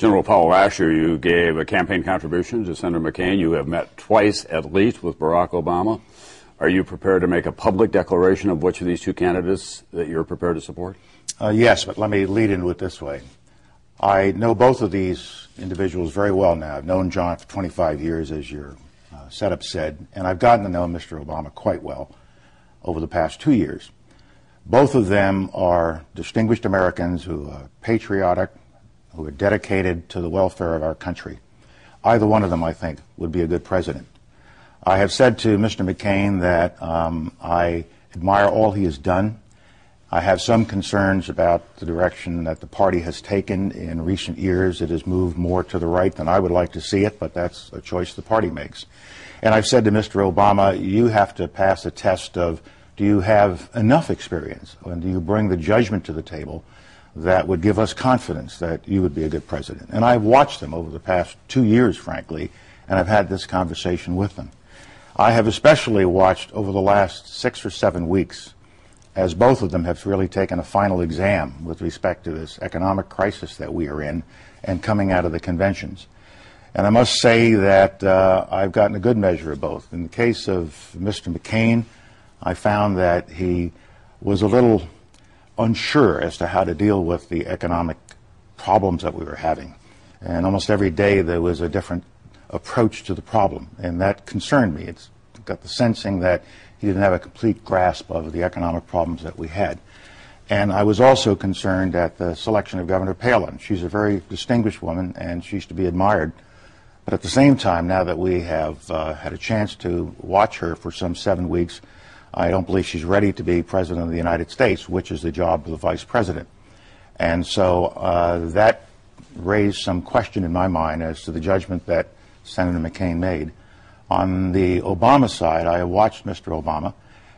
General Powell, last year you gave a campaign contribution to Senator McCain. You have met twice at least with Barack Obama. Are you prepared to make a public declaration of which of these two candidates that you're prepared to support? Yes, but let me lead into it this way. I know both of these individuals very well now. I've known John for 25 years, as your setup said, and I've gotten to know Mr. Obama quite well over the past 2 years. Both of them are distinguished Americans who are patriotic, who are dedicated to the welfare of our country. Either one of them, I think, would be a good president. I have said to Mr. McCain that I admire all he has done. I have some concerns about the direction that the party has taken in recent years. It has moved more to the right than I would like to see it, but that's a choice the party makes. And I've said to Mr. Obama, you have to pass a test of, do you have enough experience, and do you bring the judgment to the table that would give us confidence that you would be a good president? And I've watched them over the past 2 years, frankly, and I've had this conversation with them. I have especially watched over the last 6 or 7 weeks as both of them have really taken a final exam with respect to this economic crisis that we are in and coming out of the conventions. And I must say that I've gotten a good measure of both. In the case of Mr. McCain, I found that he was a little unsure as to how to deal with the economic problems that we were having. And almost every day there was a different approach to the problem, and that concerned me. It's got the sensing that he didn't have a complete grasp of the economic problems that we had. And I was also concerned at the selection of Governor Palin. She's a very distinguished woman, and she's to be admired. But at the same time, now that we have had a chance to watch her for some 7 weeks, I don't believe she's ready to be President of the United States, which is the job of the Vice President. And so that raised some question in my mind as to the judgment that Senator McCain made. On the Obama side, I watched Mr. Obama,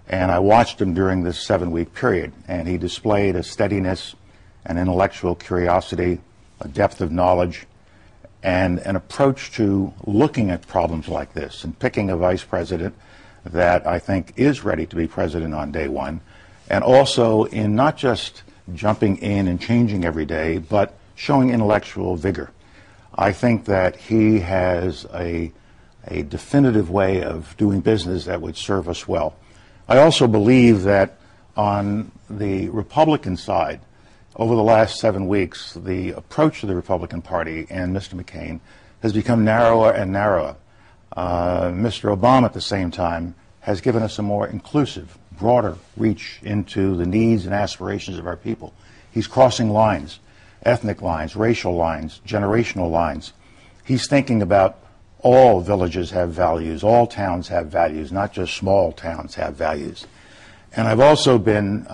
and I watched him during this 7-week period, and he displayed a steadiness, an intellectual curiosity, a depth of knowledge, and an approach to looking at problems like this and picking a vice president that I think is ready to be president on day one, and also in not just jumping in and changing every day, but showing intellectual vigor. I think that he has a definitive way of doing business that would serve us well. I also believe that on the Republican side, over the last 7 weeks, the approach to the Republican Party and Mr. McCain has become narrower and narrower. Mr. Obama, at the same time, has given us a more inclusive, broader reach into the needs and aspirations of our people. He's crossing lines, ethnic lines, racial lines, generational lines. He's thinking about all villages have values, all towns have values, not just small towns have values. And I've also been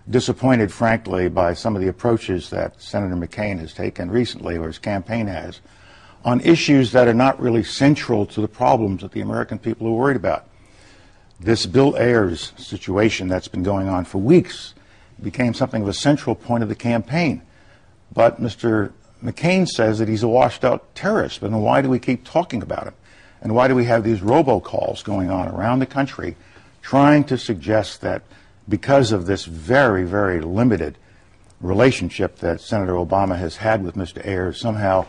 disappointed, frankly, by some of the approaches that Senator McCain has taken recently, or his campaign has, on issues that are not really central to the problems that the American people are worried about. This Bill Ayers situation that's been going on for weeks became something of a central point of the campaign. But Mr. McCain says that he's a washed-out terrorist, but then why do we keep talking about him? And why do we have these robocalls going on around the country trying to suggest that because of this very, very limited relationship that Senator Obama has had with Mr. Ayers, somehow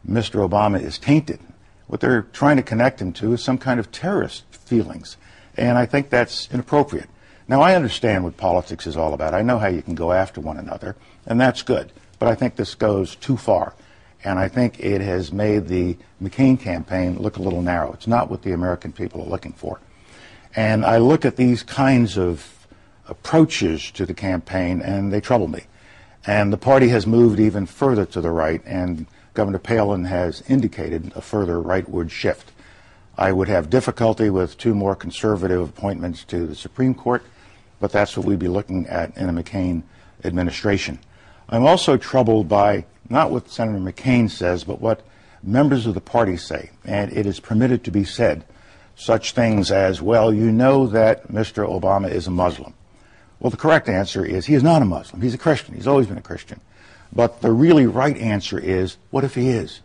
Mr. Obama is tainted? What they're trying to connect him to is some kind of terrorist feelings, and I think that's inappropriate. Now, I understand what politics is all about. I know how you can go after one another, and that's good. But I think this goes too far, and I think it has made the McCain campaign look a little narrow. It's not what the American people are looking for. And I look at these kinds of approaches to the campaign, and they trouble me. And the party has moved even further to the right, and Governor Palin has indicated a further rightward shift. I would have difficulty with 2 more conservative appointments to the Supreme Court, but that's what we'd be looking at in a McCain administration. I'm also troubled by not what Senator McCain says, but what members of the party say. And it is permitted to be said such things as, well, you know that Mr. Obama is a Muslim. Well, the correct answer is he is not a Muslim. He's a Christian. He's always been a Christian. But the really right answer is, what if he is?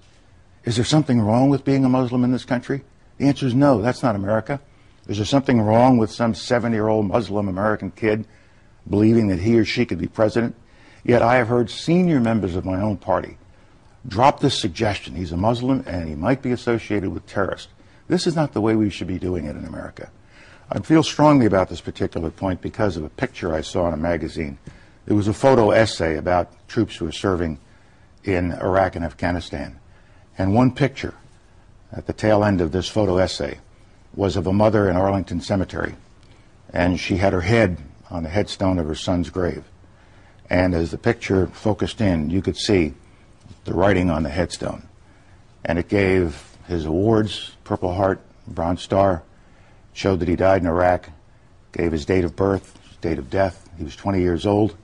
Is there something wrong with being a Muslim in this country? The answer is no. That's not America. Is there something wrong with some 70-year-old Muslim American kid believing that he or she could be president? Yet I have heard senior members of my own party drop this suggestion. He's a Muslim and he might be associated with terrorists. This is not the way we should be doing it in America. I feel strongly about this particular point because of a picture I saw in a magazine. It was a photo essay about troops who were serving in Iraq and Afghanistan. And one picture at the tail end of this photo essay was of a mother in Arlington Cemetery. And she had her head on the headstone of her son's grave. And as the picture focused in, you could see the writing on the headstone. And it gave his awards, Purple Heart, Bronze Star, showed that he died in Iraq, gave his date of birth, his date of death. He was 20 years old.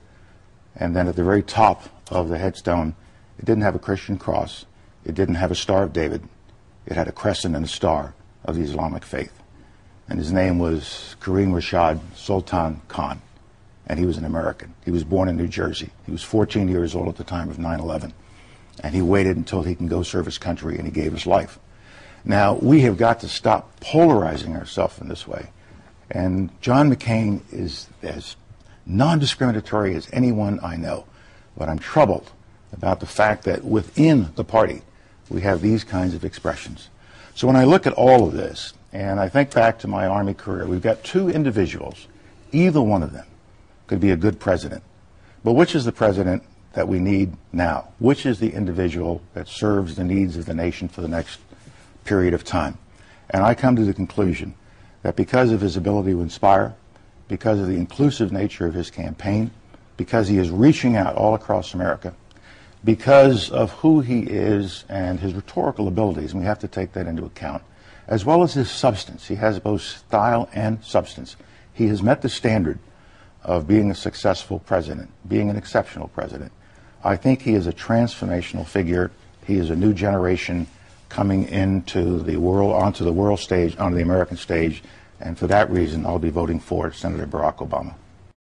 And then at the very top of the headstone, it didn't have a Christian cross. It didn't have a Star of David. It had a crescent and a star of the Islamic faith. And his name was Kareem Rashad Sultan Khan. And he was an American. He was born in New Jersey. He was 14 years old at the time of 9/11. And he waited until he can go serve his country, and he gave his life. Now, we have got to stop polarizing ourselves in this way. And John McCain is as non-discriminatory as anyone I know. But I'm troubled about the fact that within the party, we have these kinds of expressions. So when I look at all of this, and I think back to my Army career, we've got two individuals, either one of them could be a good president. But which is the president that we need now? Which is the individual that serves the needs of the nation for the next period of time? And I come to the conclusion that because of his ability to inspire, because of the inclusive nature of his campaign, because he is reaching out all across America, because of who he is and his rhetorical abilities, and we have to take that into account, as well as his substance. He has both style and substance. He has met the standard of being a successful president, being an exceptional president. I think he is a transformational figure. He is a new generation coming into the world, onto the world stage, onto the American stage, and for that reason, I'll be voting for Senator Barack Obama.